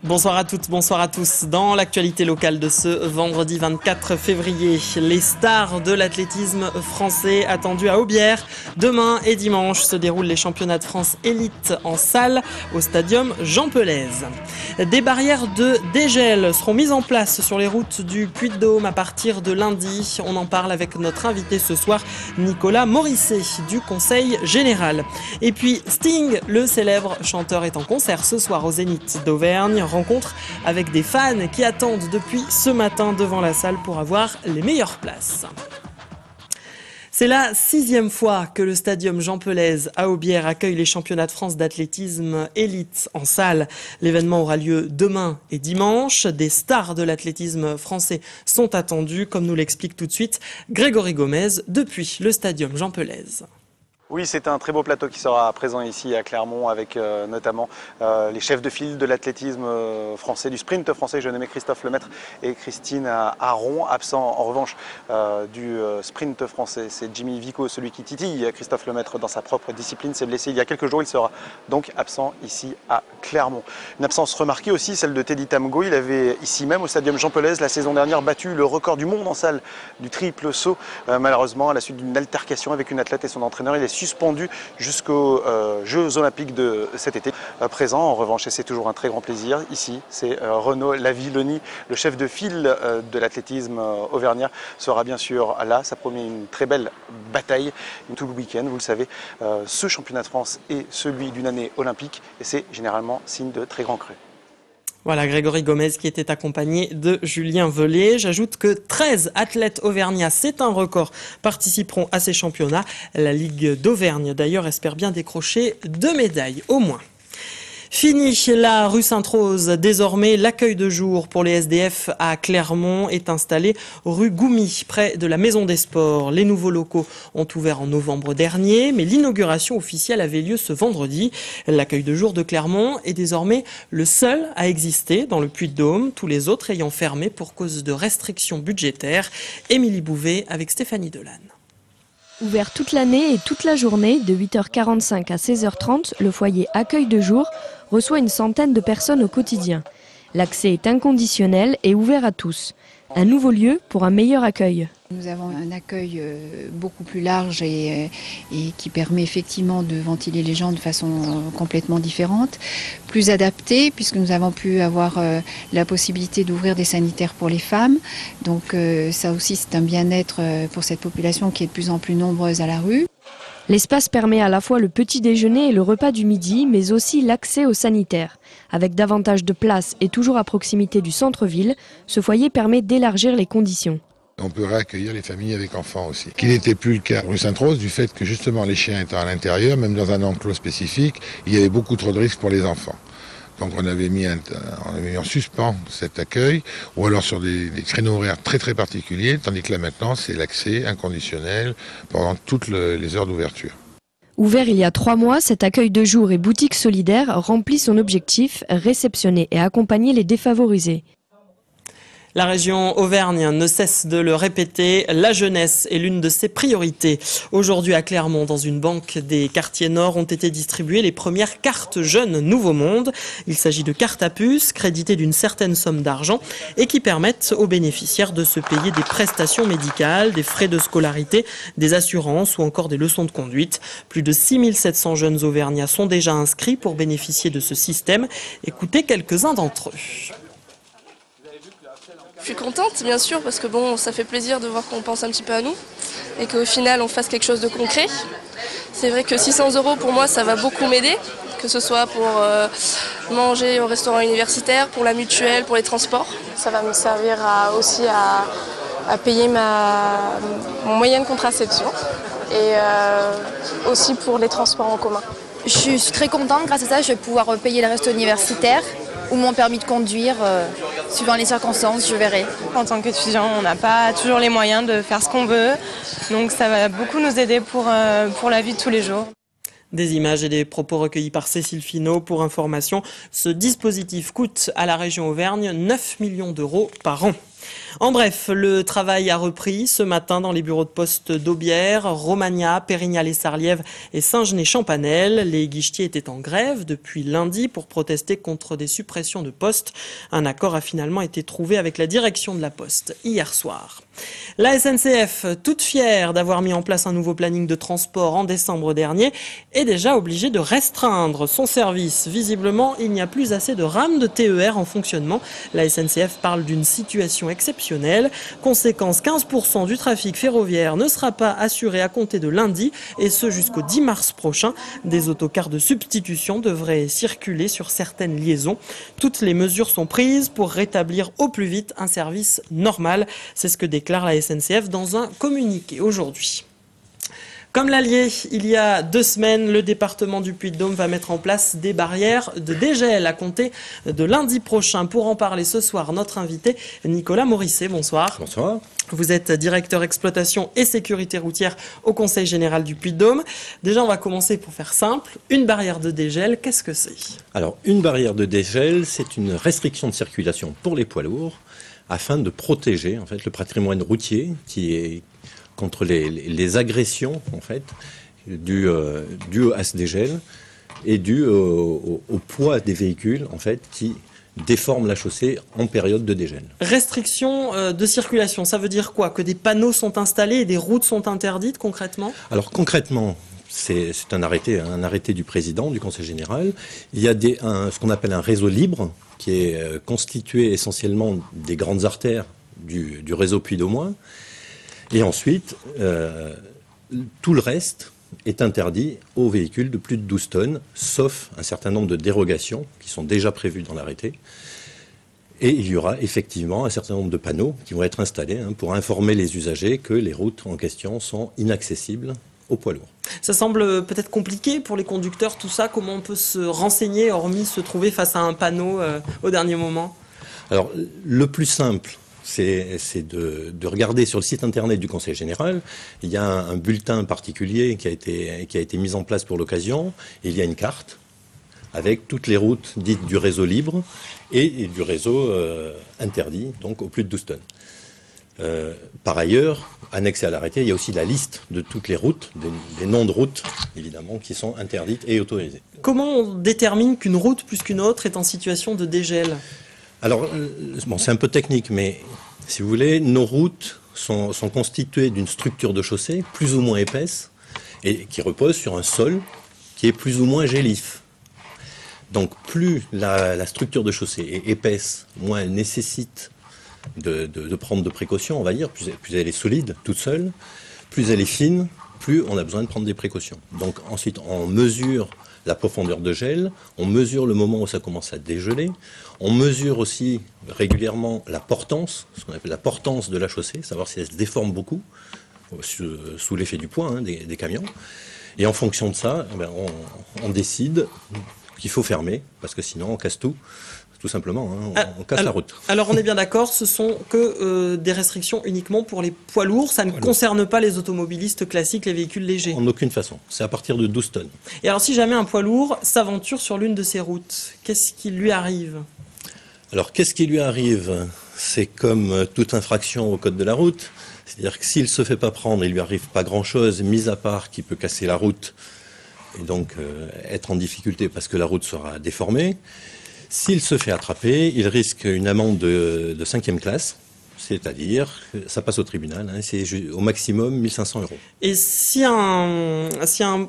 Bonsoir à toutes, bonsoir à tous. Dans l'actualité locale de ce vendredi 24 février, les stars de l'athlétisme français attendues à Aubière. Demain et dimanche se déroulent les championnats de France élite en salle au stadium Jean Pelaise. Des barrières de dégel seront mises en place sur les routes du Puy-de-Dôme à partir de lundi. On en parle avec notre invité ce soir, Nicolas Morisset du Conseil Général. Et puis Sting, le célèbre chanteur, est en concert ce soir au Zénith d'Auvergne. Rencontre avec des fans qui attendent depuis ce matin devant la salle pour avoir les meilleures places. C'est la 6e fois que le stadium Jean Pelaise à Aubière accueille les championnats de France d'athlétisme élite en salle. L'événement aura lieu demain et dimanche. Des stars de l'athlétisme français sont attendues, comme nous l'explique tout de suite Grégory Gomez depuis le stadium Jean Pelaise. Oui, c'est un très beau plateau qui sera présent ici à Clermont avec notamment les chefs de file de l'athlétisme français, du sprint français, je nommé Christophe Lemaître et Christine Aron. Absent en revanche du sprint français, c'est Jimmy Vico, celui qui titille Christophe Lemaître dans sa propre discipline, s'est blessé il y a quelques jours, il sera donc absent ici à Clermont. Une absence remarquée aussi, celle de Teddy Tamgo. Il avait ici même au stadium Jean Pelaise la saison dernière battu le record du monde en salle du triple saut. Malheureusement, à la suite d'une altercation avec une athlète et son entraîneur, il est suspendu jusqu'aux Jeux Olympiques de cet été. Présent en revanche, et c'est toujours un très grand plaisir, ici c'est Renaud Lavilloni, le chef de file de l'athlétisme auvergnat, sera bien sûr là. Ça promet une très belle bataille tout le week-end. Vous le savez, ce championnat de France est celui d'une année olympique et c'est généralement signe de très grands crus. Voilà, Grégory Gomez qui était accompagné de Julien Velay. J'ajoute que 13 athlètes auvergnats, c'est un record, participeront à ces championnats. La Ligue d'Auvergne, d'ailleurs, espère bien décrocher 2 médailles au moins. Fini la rue Sainte-Rose. Désormais, l'accueil de jour pour les SDF à Clermont est installé rue Goumy, près de la Maison des Sports. Les nouveaux locaux ont ouvert en novembre dernier, mais l'inauguration officielle avait lieu ce vendredi. L'accueil de jour de Clermont est désormais le seul à exister dans le Puy-de-Dôme, tous les autres ayant fermé pour cause de restrictions budgétaires. Émilie Bouvet avec Stéphanie Delane. Ouvert toute l'année et toute la journée, de 8h45 à 16h30, le foyer accueil de jour reçoit une centaine de personnes au quotidien. L'accès est inconditionnel et ouvert à tous. Un nouveau lieu pour un meilleur accueil. Nous avons un accueil beaucoup plus large et qui permet effectivement de ventiler les gens de façon complètement différente, plus adaptée, puisque nous avons pu avoir la possibilité d'ouvrir des sanitaires pour les femmes. Donc ça aussi, c'est un bien-être pour cette population qui est de plus en plus nombreuse à la rue. L'espace permet à la fois le petit déjeuner et le repas du midi, mais aussi l'accès aux sanitaires. Avec davantage de place et toujours à proximité du centre-ville, ce foyer permet d'élargir les conditions. On peut réaccueillir les familles avec enfants aussi. Qui n'était plus le cas rue Sainte-Rose du fait que justement les chiens étant à l'intérieur, même dans un enclos spécifique, il y avait beaucoup trop de risques pour les enfants. Donc on avait mis en suspens cet accueil, ou alors sur des créneaux horaires très très particuliers, tandis que là maintenant c'est l'accès inconditionnel pendant toutes les heures d'ouverture. Ouvert il y a 3 mois, cet accueil de jour et boutique solidaire remplit son objectif, réceptionner et accompagner les défavorisés. La région Auvergne ne cesse de le répéter, la jeunesse est l'une de ses priorités. Aujourd'hui à Clermont, dans une banque des quartiers nord, ont été distribuées les premières cartes jeunes Nouveau Monde. Il s'agit de cartes à puce, créditées d'une certaine somme d'argent et qui permettent aux bénéficiaires de se payer des prestations médicales, des frais de scolarité, des assurances ou encore des leçons de conduite. Plus de 6700 jeunes auvergnats sont déjà inscrits pour bénéficier de ce système. Écoutez quelques-uns d'entre eux. Je suis contente, bien sûr, parce que bon, ça fait plaisir de voir qu'on pense un petit peu à nous et qu'au final, on fasse quelque chose de concret. C'est vrai que 600 € pour moi, ça va beaucoup m'aider, que ce soit pour manger au restaurant universitaire, pour la mutuelle, pour les transports. Ça va me servir aussi à payer mon moyen de contraception et aussi pour les transports en commun. Je suis très contente, grâce à ça, je vais pouvoir payer le resto universitaire ou mon permis de conduire, suivant les circonstances, je verrai. En tant qu'étudiant, on n'a pas toujours les moyens de faire ce qu'on veut, donc ça va beaucoup nous aider pour la vie de tous les jours. Des images et des propos recueillis par Cécile Finot. Pour information, ce dispositif coûte à la région Auvergne 9 millions d'euros par an. En bref, le travail a repris ce matin dans les bureaux de poste d'Aubière, Romagna, Pérignal-et-Sarliève et Saint-Genès-Champanel. Les guichetiers étaient en grève depuis lundi pour protester contre des suppressions de postes. Un accord a finalement été trouvé avec la direction de la Poste hier soir. La SNCF, toute fière d'avoir mis en place un nouveau planning de transport en décembre dernier, est déjà obligée de restreindre son service. Visiblement, il n'y a plus assez de rames de TER en fonctionnement. La SNCF parle d'une situation exceptionnelle. Conséquence, 15% du trafic ferroviaire ne sera pas assuré à compter de lundi, et ce jusqu'au 10 mars prochain. Des autocars de substitution devraient circuler sur certaines liaisons. Toutes les mesures sont prises pour rétablir au plus vite un service normal. C'est ce que déclare la SNCF dans un communiqué aujourd'hui. Comme l'Allier, il y a 2 semaines, le département du Puy-de-Dôme va mettre en place des barrières de dégel à compter de lundi prochain. Pour en parler ce soir, notre invité Nicolas Morisset. Bonsoir. Bonsoir. Vous êtes directeur exploitation et sécurité routière au Conseil général du Puy-de-Dôme. Déjà, on va commencer pour faire simple. Une barrière de dégel, qu'est-ce que c'est? Alors, une barrière de dégel, c'est une restriction de circulation pour les poids lourds afin de protéger en fait, le patrimoine routier qui est contre les agressions en fait, dues à ce dégel et dues au poids des véhicules en fait, qui déforment la chaussée en période de dégel. Restriction de circulation, ça veut dire quoi? Que des panneaux sont installés et des routes sont interdites concrètement? Alors concrètement, c'est un arrêté du président du Conseil général. Il y a ce qu'on appelle un réseau libre qui est constitué essentiellement des grandes artères du réseau Puy-de-Dôme. Et ensuite, tout le reste est interdit aux véhicules de plus de 12 tonnes, sauf un certain nombre de dérogations qui sont déjà prévues dans l'arrêté. Et il y aura effectivement un certain nombre de panneaux qui vont être installés pour informer les usagers que les routes en question sont inaccessibles aux poids lourds. Ça semble peut-être compliqué pour les conducteurs, tout ça. Comment on peut se renseigner, hormis se trouver face à un panneau au dernier moment? Alors, le plus simple, c'est de regarder sur le site internet du Conseil général. Il y a un bulletin particulier qui a été mis en place pour l'occasion. Il y a une carte avec toutes les routes dites du réseau libre et du réseau interdit, donc au plus de 12 tonnes. Par ailleurs, annexé à l'arrêté, il y a aussi la liste de toutes les routes, des noms de routes, évidemment, qui sont interdites et autorisées. Comment on détermine qu'une route plus qu'une autre est en situation de dégel? Alors, bon, c'est un peu technique, mais si vous voulez, nos routes sont constituées d'une structure de chaussée plus ou moins épaisse et qui repose sur un sol qui est plus ou moins gélif. Donc, plus la structure de chaussée est épaisse, moins elle nécessite de prendre de précautions, on va dire, plus elle est solide, toute seule, plus elle est fine, plus on a besoin de prendre des précautions. Donc ensuite, on mesure la profondeur de gel, on mesure le moment où ça commence à dégeler, on mesure aussi régulièrement la portance, ce qu'on appelle la portance de la chaussée, savoir si elle se déforme beaucoup, sous l'effet du poids des camions. Et en fonction de ça, on décide qu'il faut fermer, parce que sinon on casse tout simplement, on casse la route. Alors on est bien d'accord, ce sont que des restrictions uniquement pour les poids lourds, ça ne concerne pas les automobilistes classiques, les véhicules légers? En aucune façon, c'est à partir de 12 tonnes. Et alors si jamais un poids lourd s'aventure sur l'une de ces routes, qu'est-ce qui lui arrive? Alors qu'est-ce qui lui arrive? C'est comme toute infraction au code de la route, c'est-à-dire que s'il ne se fait pas prendre, il lui arrive pas grand-chose, mis à part qu'il peut casser la route et donc être en difficulté parce que la route sera déformée. S'il se fait attraper, il risque une amende de 5e classe, c'est-à-dire, ça passe au tribunal, c'est au maximum 1 500 €. Et si un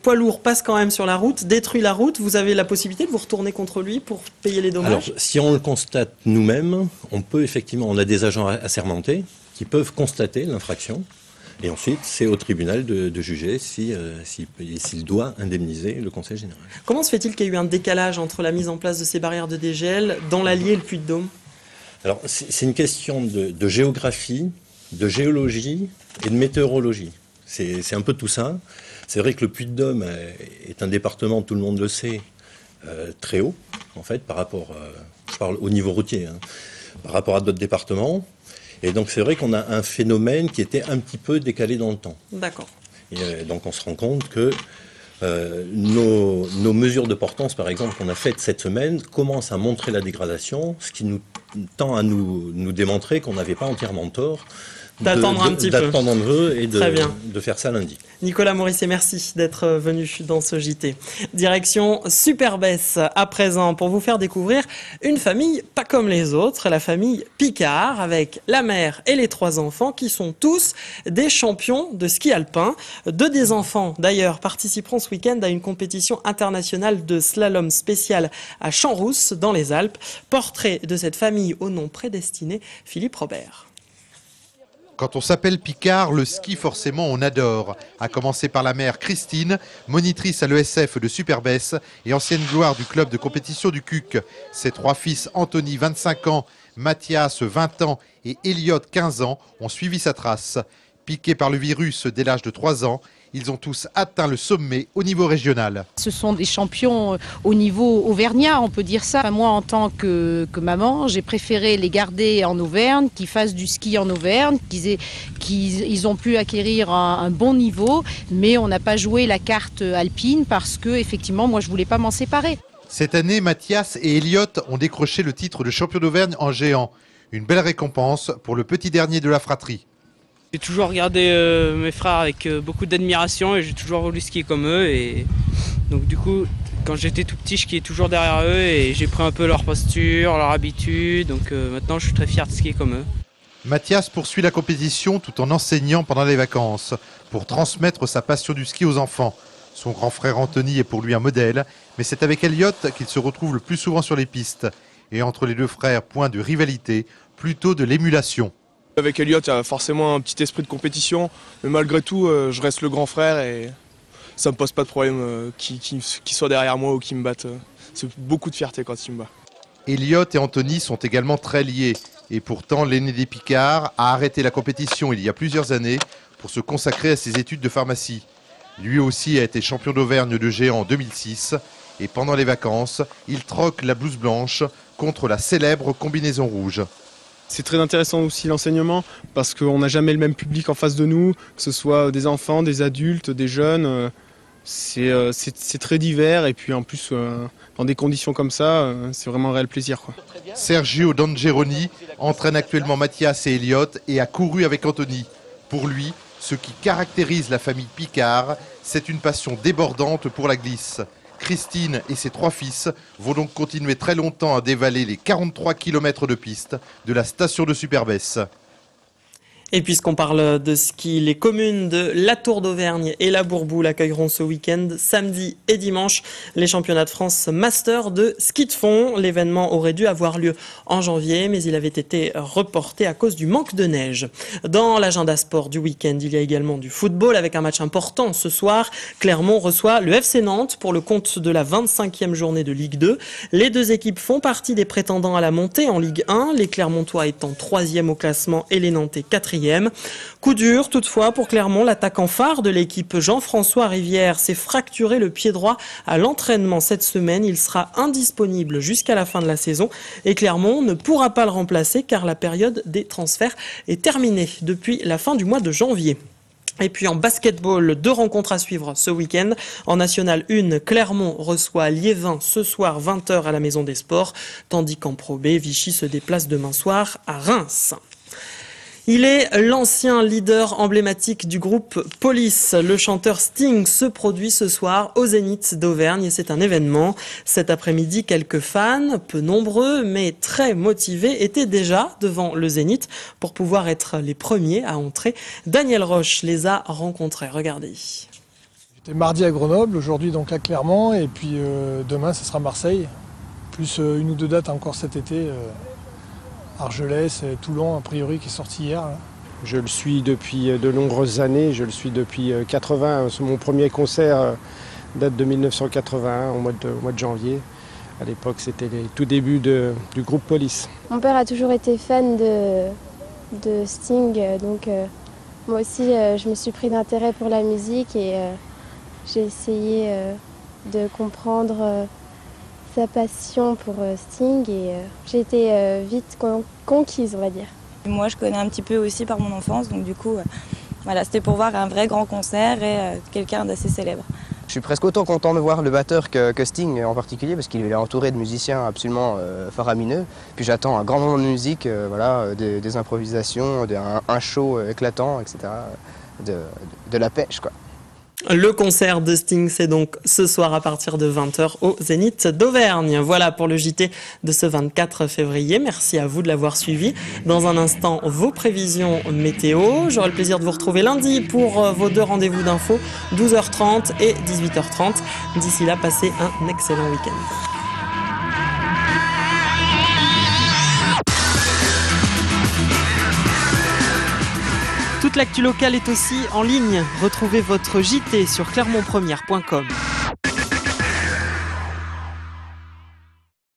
poids lourd passe quand même sur la route, détruit la route, vous avez la possibilité de vous retourner contre lui pour payer les dommages? Alors, si on le constate nous-mêmes, on a des agents assermentés qui peuvent constater l'infraction. Et ensuite, c'est au tribunal de juger s'il doit indemniser le Conseil général. Comment se fait-il qu'il y ait eu un décalage entre la mise en place de ces barrières de dégel dans l'Allier et le Puy-de-Dôme? Alors, c'est une question de géographie, de géologie et de météorologie. C'est un peu tout ça. C'est vrai que le Puy-de-Dôme est un département, tout le monde le sait, très haut, en fait, par rapport, je parle au niveau routier, par rapport à d'autres départements. Et donc c'est vrai qu'on a un phénomène qui était un petit peu décalé dans le temps. D'accord. Et donc on se rend compte que nos mesures de portance, par exemple, qu'on a faites cette semaine, commencent à montrer la dégradation, ce qui nous tend à nous démontrer qu'on n'avait pas entièrement tort. D'attendre un petit peu. D'attendre un peu et Très bien. de faire ça lundi. Nicolas Morisset, merci d'être venu dans ce JT. Direction Superbès à présent pour vous faire découvrir une famille pas comme les autres, la famille Picard avec la mère et les 3 enfants qui sont tous des champions de ski alpin. 2 des enfants d'ailleurs participeront ce week-end à une compétition internationale de slalom spécial à Champs-Rousse dans les Alpes. Portrait de cette famille au nom prédestiné, Philippe Robert. Quand on s'appelle Picard, le ski forcément on adore. À commencer par la mère Christine, monitrice à l'ESF de Superbès et ancienne gloire du club de compétition du CUC. Ses 3 fils, Anthony 25 ans, Mathias 20 ans et Elliot 15 ans, ont suivi sa trace. Piqués par le virus dès l'âge de 3 ans, ils ont tous atteint le sommet au niveau régional. Ce sont des champions au niveau auvergnat, on peut dire ça. Moi, en tant que maman, j'ai préféré les garder en Auvergne, qu'ils fassent du ski en Auvergne, qu'ils ont pu acquérir un bon niveau, mais on n'a pas joué la carte alpine parce que, effectivement, moi, je voulais pas m'en séparer. Cette année, Mathias et Elliot ont décroché le titre de champion d'Auvergne en géant. Une belle récompense pour le petit dernier de la fratrie. J'ai toujours regardé mes frères avec beaucoup d'admiration et j'ai toujours voulu skier comme eux. Et donc du coup, quand j'étais tout petit, je skiais toujours derrière eux et j'ai pris un peu leur posture, leur habitude. Donc maintenant, je suis très fier de skier comme eux. Mathias poursuit la compétition tout en enseignant pendant les vacances pour transmettre sa passion du ski aux enfants. Son grand frère Anthony est pour lui un modèle, mais c'est avec Elliot qu'il se retrouve le plus souvent sur les pistes. Et entre les 2 frères, point de rivalité, plutôt de l'émulation. Avec Elliot, il y a forcément un petit esprit de compétition, mais malgré tout, je reste le grand frère et ça me pose pas de problème qu'il soit derrière moi ou qu'il me batte. C'est beaucoup de fierté quand il me bat. Elliot et Anthony sont également très liés. Et pourtant, l'aîné des Picards a arrêté la compétition il y a plusieurs années pour se consacrer à ses études de pharmacie. Lui aussi a été champion d'Auvergne de géant en 2006. Et pendant les vacances, il troque la blouse blanche contre la célèbre combinaison rouge. C'est très intéressant aussi l'enseignement parce qu'on n'a jamais le même public en face de nous, que ce soit des enfants, des adultes, des jeunes. C'est très divers et puis en plus dans des conditions comme ça, c'est vraiment un réel plaisir, quoi. Sergio Dangeroni entraîne actuellement Mathias et Elliot et a couru avec Anthony. Pour lui, ce qui caractérise la famille Picard, c'est une passion débordante pour la glisse. Christine et ses 3 fils vont donc continuer très longtemps à dévaler les 43 km de piste de la station de Superbès. Et puisqu'on parle de ski, les communes de La Tour d'Auvergne et la Bourboule accueilleront ce week-end, samedi et dimanche, les championnats de France Master de ski de fond. L'événement aurait dû avoir lieu en janvier, mais il avait été reporté à cause du manque de neige. Dans l'agenda sport du week-end, il y a également du football avec un match important ce soir. Clermont reçoit le FC Nantes pour le compte de la 25e journée de Ligue 2. Les 2 équipes font partie des prétendants à la montée en Ligue 1, les Clermontois étant 3e au classement et les Nantais 4e. Coup dur toutefois pour Clermont, l'attaquant phare de l'équipe Jean-François Rivière s'est fracturé le pied droit à l'entraînement cette semaine. Il sera indisponible jusqu'à la fin de la saison et Clermont ne pourra pas le remplacer car la période des transferts est terminée depuis la fin du mois de janvier. Et puis en basketball, 2 rencontres à suivre ce week-end. En National 1, Clermont reçoit Liévin ce soir 20h à la Maison des Sports, tandis qu'en Pro B, Vichy se déplace demain soir à Reims. Il est l'ancien leader emblématique du groupe Police. Le chanteur Sting se produit ce soir au Zénith d'Auvergne et c'est un événement. Cet après-midi, quelques fans, peu nombreux mais très motivés, étaient déjà devant le Zénith pour pouvoir être les premiers à entrer. Daniel Roche les a rencontrés. Regardez. J'étais mardi à Grenoble, aujourd'hui donc à Clermont et puis demain ce sera Marseille. Plus 1 ou 2 dates encore cet été. Argelès, Toulon, a priori, qui est sorti hier. Là. Je le suis depuis de nombreuses années, je le suis depuis 80. Mon premier concert date de 1981, au mois de janvier. À l'époque, c'était les tout débuts du groupe Police. Mon père a toujours été fan de Sting, donc moi aussi, je me suis pris d'intérêt pour la musique et j'ai essayé de comprendre sa passion pour Sting et j'ai été vite conquise, on va dire. Moi, je connais un petit peu aussi par mon enfance, donc du coup, voilà, c'était pour voir un vrai grand concert et quelqu'un d'assez célèbre. Je suis presque autant content de voir le batteur que Sting en particulier, parce qu'il est entouré de musiciens absolument faramineux. Puis j'attends un grand moment de musique, voilà, des improvisations, un show éclatant, etc. De la pêche, quoi. Le concert de Sting, c'est donc ce soir à partir de 20h au Zénith d'Auvergne. Voilà pour le JT de ce 24 février. Merci à vous de l'avoir suivi. Dans un instant, vos prévisions météo. J'aurai le plaisir de vous retrouver lundi pour vos 2 rendez-vous d'infos, 12h30 et 18h30. D'ici là, passez un excellent week-end. Toute l'actu locale est aussi en ligne. Retrouvez votre JT sur clermontpremière.com.